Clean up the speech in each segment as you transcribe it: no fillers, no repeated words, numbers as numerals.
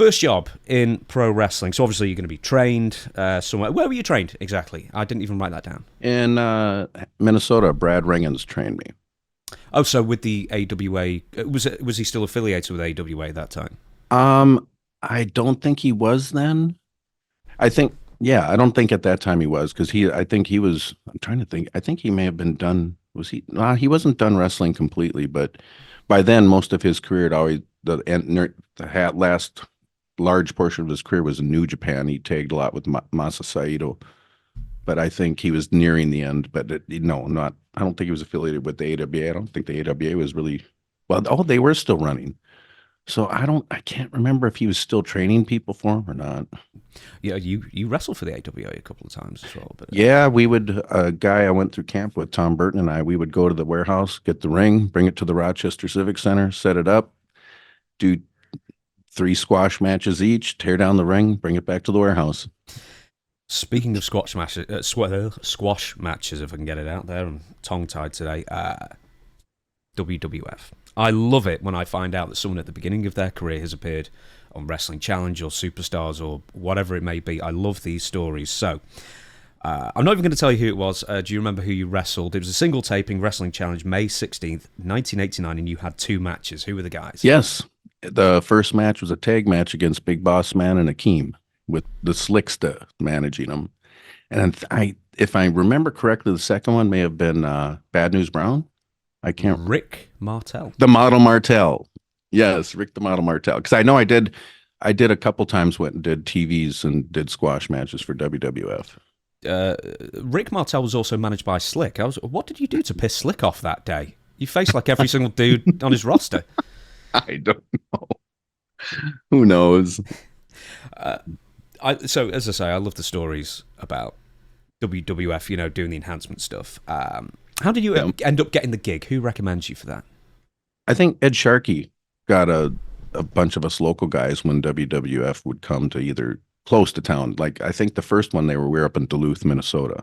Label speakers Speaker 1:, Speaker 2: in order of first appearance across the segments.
Speaker 1: first job in pro wrestling. So obviously you're going to be trained somewhere. Where were you trained exactly? I didn't even write that down.
Speaker 2: In Minnesota, Brad Ringens trained me.
Speaker 1: Oh, so with the AWA, was he still affiliated with AWA at that time?
Speaker 2: Um, I don't think he was then. I think, yeah, I don't think at that time he was because I think he was. I'm trying to think. I think he may have been done. Was he? No, he wasn't done wrestling completely, but by then, most of his career had always last large portion of his career was in New Japan. He tagged a lot with Masa Saito, but I think he was nearing the end. But no, not. I don't think he was affiliated with the AWA. I don't think the AWA was really well. Oh, they were still running. So I can't remember if he was still training people for him or not.
Speaker 1: Yeah, you wrestled for the AWA a couple of times as well. But
Speaker 2: Yeah, we would, a guy I went through camp with, Tom Burton and I, we would go to the warehouse, get the ring, bring it to the Rochester Civic Center, set it up, do 3 squash matches each, tear down the ring, bring it back to the warehouse.
Speaker 1: speaking of squash matches, if I can get it out there, I'm tongue tied today. WWF. I love it when I find out that someone at the beginning of their career has appeared on Wrestling Challenge or Superstars or whatever it may be. I love these stories. So, I'm not even going to tell you who it was. Do you remember who you wrestled? It was a single taping, Wrestling Challenge, May 16th, 1989, and you had 2 matches. Who were the guys?
Speaker 2: Yes, the first match was a tag match against Big Boss Man and Akeem with the Slicksta managing them. And if I remember correctly, the second one may have been Bad News Brown. I can't.
Speaker 1: Rick Martel.
Speaker 2: The Model Martel. Yes, Rick the Model Martel. Because I know I did a couple times went and did TVs and did squash matches for WWF.
Speaker 1: Rick Martel was also managed by Slick. What did you do to piss Slick off that day? You faced like every single dude on his roster.
Speaker 2: I don't know. Who knows?
Speaker 1: So as I say, I love the stories about WWF, doing the enhancement stuff. How did you end up getting the gig? Who recommends you for that?
Speaker 2: I think Ed Sharkey got a bunch of us local guys when WWF would come to either close to town. Like I think the first one we were up in Duluth, Minnesota.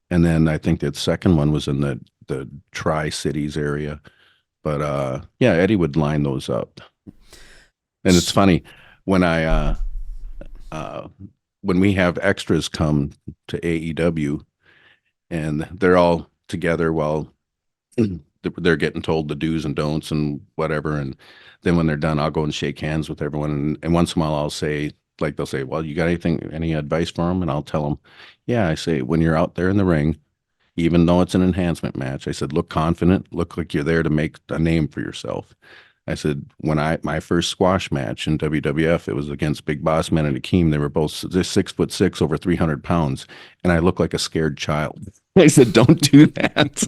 Speaker 2: And then I think the second one was in the Tri-Cities area. But yeah, Eddie would line those up. And it's funny when when we have extras come to AEW and they're all together while they're getting told the do's and don'ts and whatever. And then when they're done, I'll go and shake hands with everyone. And once in a while, I'll say, like, they'll say, well, you got any advice for them? And I'll tell them, yeah, I say, when you're out there in the ring, even though it's an enhancement match, I said, look confident, look like you're there to make a name for yourself. I said, when my first squash match in WWF, it was against Big Boss Man and Akeem. They were both 6'6", over 300 pounds. And I looked like a scared child. I said, don't do that.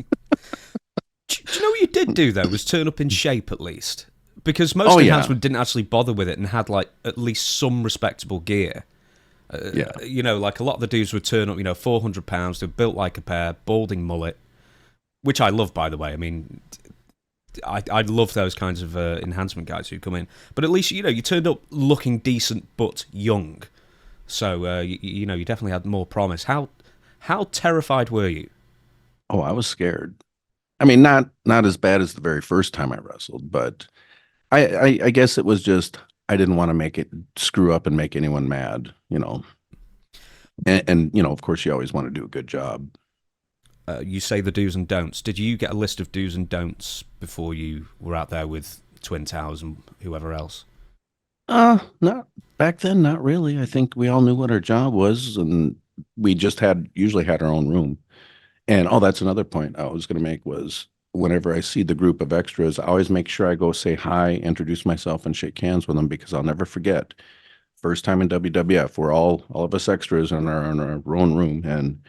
Speaker 1: Do you know what you did do, though, was turn up in shape at least? Because most enhancement didn't actually bother with it and had, like, at least some respectable gear. Like a lot of the dudes would turn up, 400 pounds, they're built like a pear, balding mullet, which I love, by the way. I mean, I love those kinds of enhancement guys who come in. But at least, you turned up looking decent but young. So, you definitely had more promise. How terrified were you?
Speaker 2: Oh, I was scared. I mean, not as bad as the very first time I wrestled, but I guess it was just I didn't want to make it screw up and make anyone mad, And of course, you always want to do a good job.
Speaker 1: You say the do's and don'ts. Did you get a list of do's and don'ts before you were out there with Twin Towers and whoever else?
Speaker 2: Not back then, not really. I think we all knew what our job was, and we just usually had our own room. And that's another point I was going to make was whenever I see the group of extras, I always make sure I go say hi, introduce myself, and shake hands with them because I'll never forget. First time in WWF, we're all of us extras in our own room, and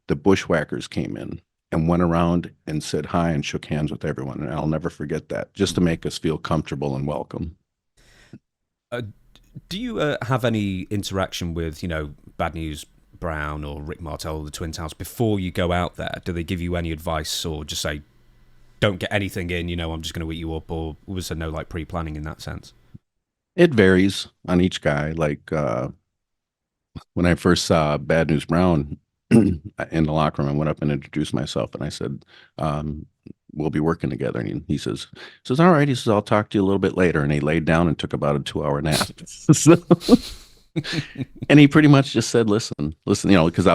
Speaker 2: the Bushwhackers came in and went around and said hi and shook hands with everyone. And I'll never forget that, just to make us feel comfortable and welcome.
Speaker 1: Do you have any interaction with, Bad News Brown or Rick Martel or the Twin Towers before you go out there? Do they give you any advice or just say, don't get anything in, I'm just going to eat you up? Or was there no pre-planning in that sense?
Speaker 2: It varies on each guy. Like when I first saw Bad News Brown in the locker room, I went up and introduced myself and I said, we'll be working together. And he says, all right. He says, I'll talk to you a little bit later. And he laid down and took about a 2 hour nap. So, and he pretty much just said, listen, because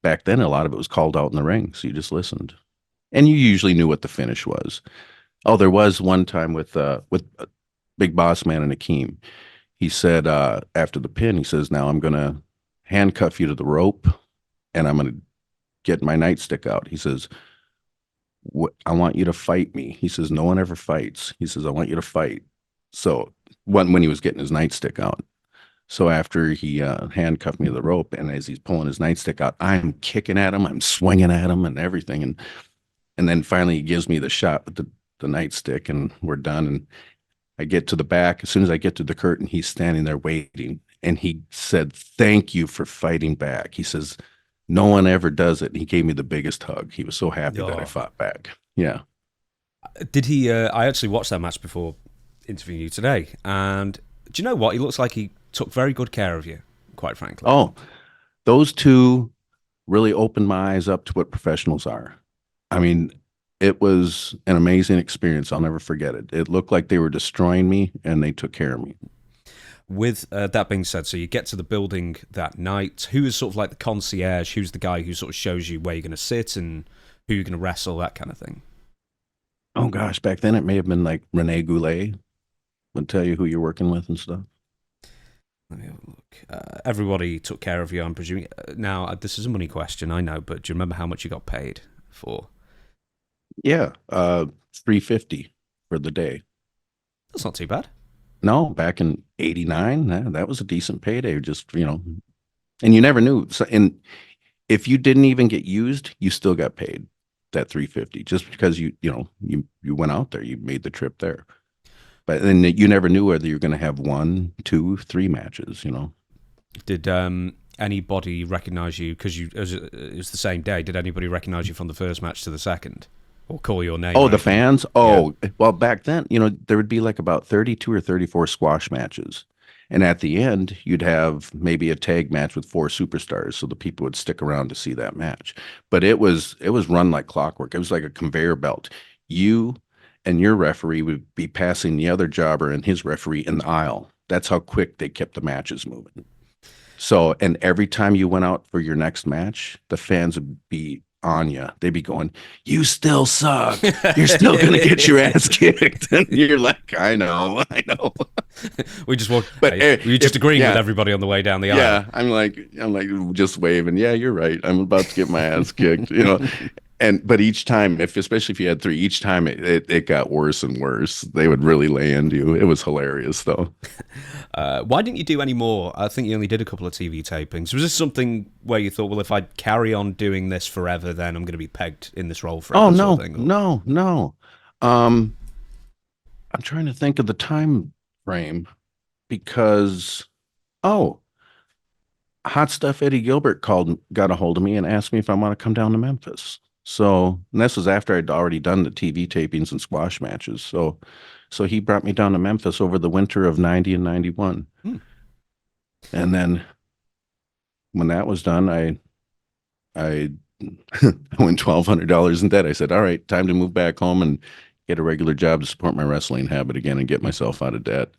Speaker 2: back then, a lot of it was called out in the ring. So you just listened. And you usually knew what the finish was. Oh, there was one time with Big Boss Man and Akeem. He said, after the pin, he says, now I'm going to handcuff you to the rope and I'm going to get my nightstick out. He says, I want you to fight me. He says, no one ever fights. He says, I want you to fight. So when he was getting his nightstick out. So after he handcuffed me to the rope, and as he's pulling his nightstick out, I'm kicking at him, I'm swinging at him and everything. And then finally he gives me the shot with the nightstick and we're done. And I get to the back. As soon as I get to the curtain, he's standing there waiting. And he said, thank you for fighting back. He says, no one ever does it. And he gave me the biggest hug. He was so happy that I fought back. Yeah.
Speaker 1: Did he? I actually watched that match before interviewing you today. And do you know what? He looks like he took very good care of you, quite frankly.
Speaker 2: Oh, those two really opened my eyes up to what professionals are. I mean, it was an amazing experience. I'll never forget it. It looked like they were destroying me, and they took care of me.
Speaker 1: With that being said, so you get to the building that night. Who is sort of like the concierge? Who's the guy who sort of shows you where you're going to sit and who you're going to wrestle, that kind of thing?
Speaker 2: Oh, gosh. Back then, it may have been like Rene Goulet would tell you who you're working with and stuff.
Speaker 1: Let me have a look. Everybody took care of you, I'm presuming. Now, this is a money question, I know, but do you remember how much you got paid for?
Speaker 2: Yeah, $350 for the day.
Speaker 1: That's not too bad.
Speaker 2: No, back in '89, that was a decent payday. Just, and you never knew. So, and if you didn't even get used, you still got paid that $350 just because you went out there, you made the trip there. But then you never knew whether you're going to have 1, 2, 3 matches.
Speaker 1: Did anybody recognize you because it was the same day? Did anybody recognize you from the first match to the second? Or call your name?
Speaker 2: Oh, the fans? Oh, yeah. Well, back then, there would be like about 32 or 34 squash matches. And at the end, you'd have maybe a tag match with 4 superstars. So the people would stick around to see that match. But it was run like clockwork. It was like a conveyor belt. You and your referee would be passing the other jobber and his referee in the aisle. That's how quick they kept the matches moving. So, and every time you went out for your next match, the fans would be on you. They'd be going, you still suck. You're still going to get your ass kicked. And you're like, I know.
Speaker 1: We just walk, but you're just agreeing with everybody on the way down the aisle.
Speaker 2: Yeah. I'm like just waving. Yeah, you're right. I'm about to get my ass kicked, but each time, especially if you had 3, each time it got worse and worse. They would really lay into you. It was hilarious though.
Speaker 1: Why didn't you do any more? I think you only did a couple of TV tapings. Was this something where you thought, well, if I carry on doing this forever, then I'm going to be pegged in this role forever?
Speaker 2: Oh, no, sort of thing? No. I'm trying to think of the time frame because, Hot Stuff Eddie Gilbert got a hold of me and asked me if I want to come down to Memphis. So, and this was after I'd already done the TV tapings and squash matches. So he brought me down to Memphis over the winter of 90 and 91. And then when that was done, I went $1,200 in debt. I said, all right, time to move back home and get a regular job to support my wrestling habit again and get myself out of debt.